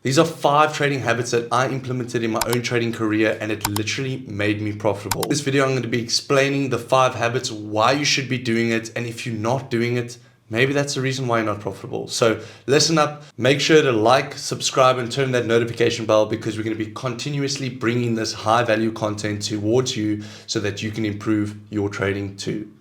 These are 5 trading habits that I implemented in my own trading career, and it literally made me profitable. In this video, I'm going to be explaining the 5 habits, why you should be doing it, and if you're not doing it, maybe that's the reason why you're not profitable. So listen up, make sure to like, subscribe, and turn that notification bell, because we're going to be continuously bringing this high value content towards you so that you can improve your trading too.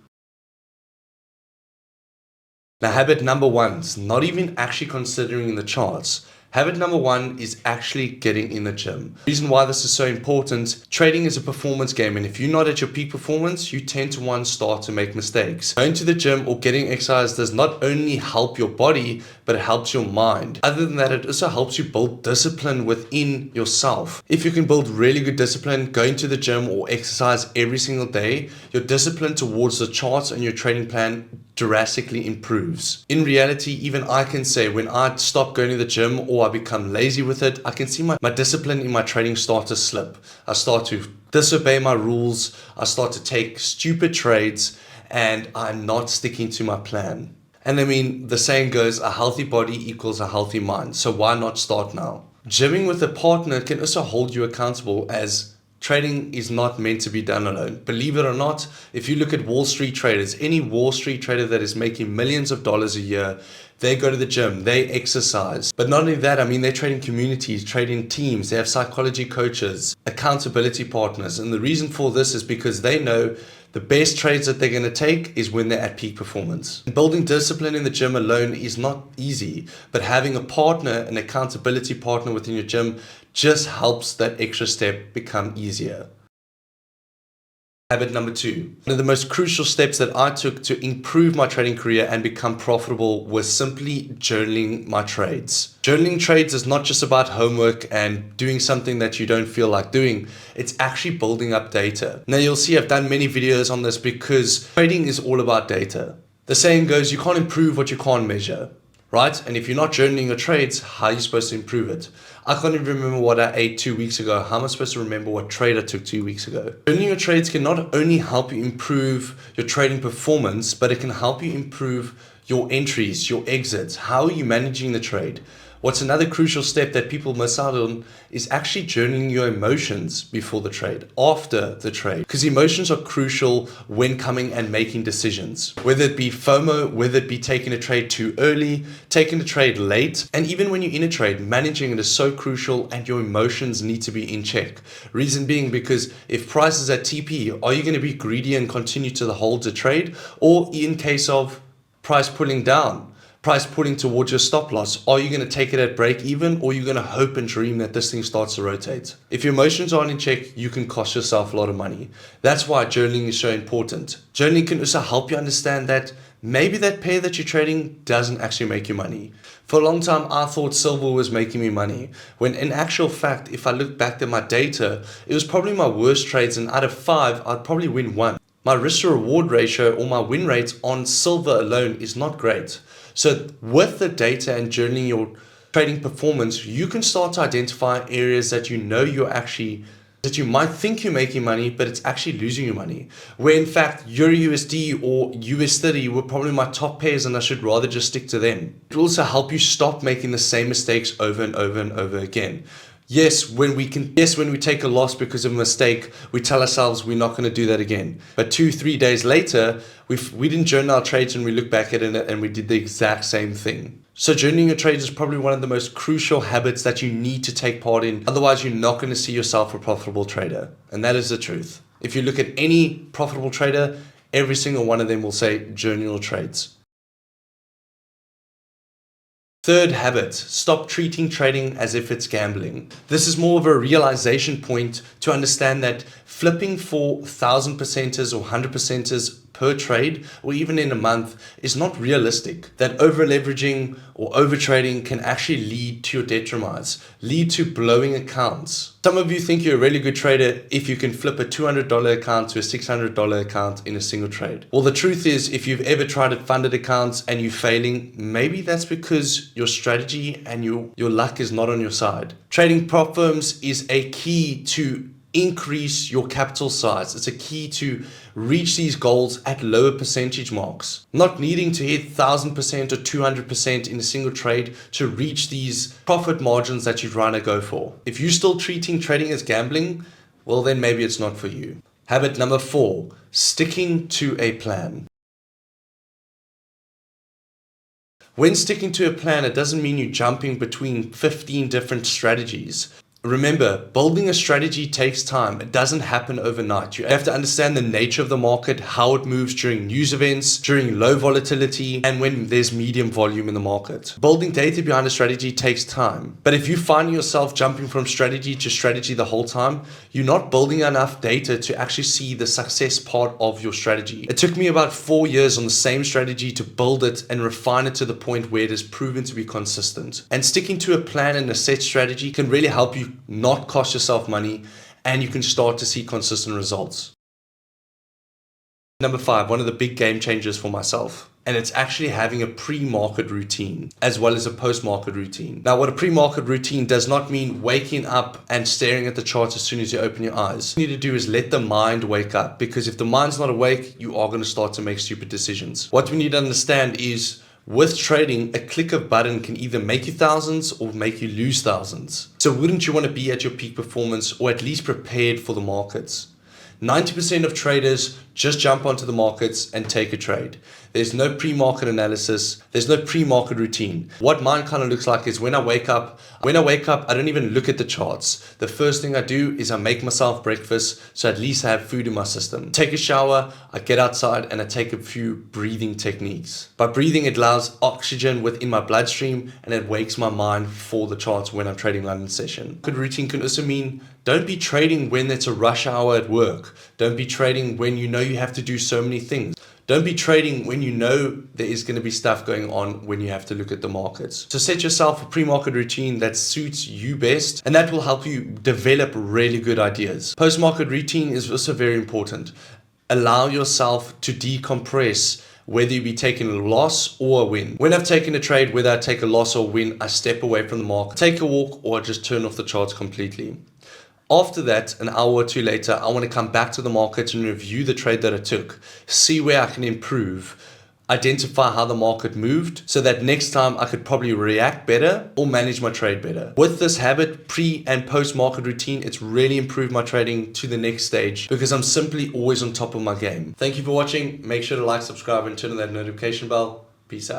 Now, habit number 1 is not even actually considering the charts. Habit number 1 is actually getting in the gym. The reason why this is so important, trading is a performance game, and if you're not at your peak performance, you tend to start to make mistakes. Going to the gym or getting exercise does not only help your body, but it helps your mind. Other than that, it also helps you build discipline within yourself. If you can build really good discipline, going to the gym or exercise every single day, your discipline towards the charts and your trading plan drastically improves. In reality, even I can say when I stop going to the gym or I become lazy with it, I can see my discipline in my trading start to slip. I start to disobey my rules. I start to take stupid trades, and I'm not sticking to my plan. And I mean, the saying goes, a healthy body equals a healthy mind. So why not start now? Gymming with a partner can also hold you accountable, as trading is not meant to be done alone. Believe it or not, if you look at Wall Street traders, any Wall Street trader that is making millions of dollars a year, they go to the gym, they exercise. But not only that, I mean, they trade in communities, trade in teams, they have psychology coaches, accountability partners. And the reason for this is because they know the best trades that they're going to take is when they're at peak performance. Building discipline in the gym alone is not easy, but having a partner, an accountability partner within your gym, just helps that extra step become easier. Habit number 2. One of the most crucial steps that I took to improve my trading career and become profitable was simply journaling my trades. Journaling trades is not just about homework and doing something that you don't feel like doing. It's actually building up data. Now you'll see I've done many videos on this because trading is all about data. The saying goes, you can't improve what you can't measure. Right? And if you're not journaling your trades, how are you supposed to improve it? I can't even remember what I ate 2 weeks ago. How am I supposed to remember what trade I took 2 weeks ago? Journaling your trades can not only help you improve your trading performance, but it can help you improve your entries, your exits. How are you managing the trade? What's another crucial step that people miss out on is actually journaling your emotions before the trade, after the trade. Because emotions are crucial when coming and making decisions. Whether it be FOMO, whether it be taking a trade too early, taking a trade late, and even when you're in a trade, managing it is so crucial, and your emotions need to be in check. Reason being because if price is at TP, are you going to be greedy and continue to hold the trade? Or in case of price pulling down, price pulling towards your stop loss, are you going to take it at break even, or are you going to hope and dream that this thing starts to rotate? If your emotions aren't in check, you can cost yourself a lot of money. That's why journaling is so important. Journaling can also help you understand that maybe that pair that you're trading doesn't actually make you money. For a long time, I thought silver was making me money, when in actual fact, if I look back at my data, it was probably my worst trades, and out of 5, I'd probably win 1. My risk to reward ratio, or my win rate on silver alone, is not great. So with the data and journaling your trading performance, you can start to identify areas that you know that you might think you're making money, but it's actually losing you money. Where in fact, Euro USD or US30 were probably my top pairs, and I should rather just stick to them. It will also help you stop making the same mistakes over and over and over again. Yes, when we take a loss because of a mistake, we tell ourselves we're not going to do that again. But 2-3 days later, we didn't journal our trades, and we look back at it and we did the exact same thing. So journaling your trades is probably one of the most crucial habits that you need to take part in. Otherwise, you're not going to see yourself a profitable trader. And that is the truth. If you look at any profitable trader, every single one of them will say journal your trades. Third habit, stop treating trading as if it's gambling. This is more of a realization point to understand that flipping for 1,000%ers or 100%ers per trade, or even in a month, is not realistic. That over leveraging or over trading can actually lead to your demise, lead to blowing accounts. Some of you think you're a really good trader if you can flip a $200 account to a $600 account in a single trade. Well, the truth is, if you've ever tried at funded accounts and you're failing, maybe that's because your strategy and your luck is not on your side. Trading prop firms is a key to increase your capital size. It's a key to reach these goals at lower percentage marks. Not needing to hit 1000% or 200% in a single trade to reach these profit margins that you're trying to go for. If you're still treating trading as gambling, well then maybe it's not for you. Habit number 4, sticking to a plan. When sticking to a plan, it doesn't mean you're jumping between 15 different strategies. Remember, building a strategy takes time. It doesn't happen overnight. You have to understand the nature of the market, how it moves during news events, during low volatility, and when there's medium volume in the market. Building data behind a strategy takes time. But if you find yourself jumping from strategy to strategy the whole time, you're not building enough data to actually see the success part of your strategy. It took me about 4 years on the same strategy to build it and refine it to the point where it is proven to be consistent. And sticking to a plan and a set strategy can really help you not cost yourself money, and you can start to see consistent results. Number 5, one of the big game changers for myself, and it's actually having a pre-market routine as well as a post-market routine. Now, what a pre-market routine does not mean waking up and staring at the charts as soon as you open your eyes. What you need to do is let the mind wake up, because if the mind's not awake, you are going to start to make stupid decisions. What we need to understand is, with trading, a click of button can either make you thousands or make you lose thousands. So wouldn't you want to be at your peak performance, or at least prepared for the markets? 90% of traders just jump onto the markets and take a trade. There's no pre-market analysis. There's no pre-market routine. What mine kind of looks like is when I wake up, I don't even look at the charts. The first thing I do is I make myself breakfast, so at least I have food in my system. Take a shower, I get outside, and I take a few breathing techniques. By breathing, it allows oxygen within my bloodstream, and it wakes my mind for the charts when I'm trading London session. Good routine can also mean don't be trading when it's a rush hour at work. Don't be trading when you know you have to do so many things. Don't be trading when you know there is going to be stuff going on when you have to look at the markets. So set yourself a pre-market routine that suits you best, and that will help you develop really good ideas. Post-market routine is also very important. Allow yourself to decompress, whether you be taking a loss or a win. When I've taken a trade, whether I take a loss or win, I step away from the market, take a walk, or I just turn off the charts completely. After that, an hour or two later, I want to come back to the market and review the trade that I took, see where I can improve, identify how the market moved, so that next time I could probably react better or manage my trade better. With this habit, pre and post market routine, it's really improved my trading to the next stage, because I'm simply always on top of my game. Thank you for watching. Make sure to like, subscribe, and turn on that notification bell. Peace out.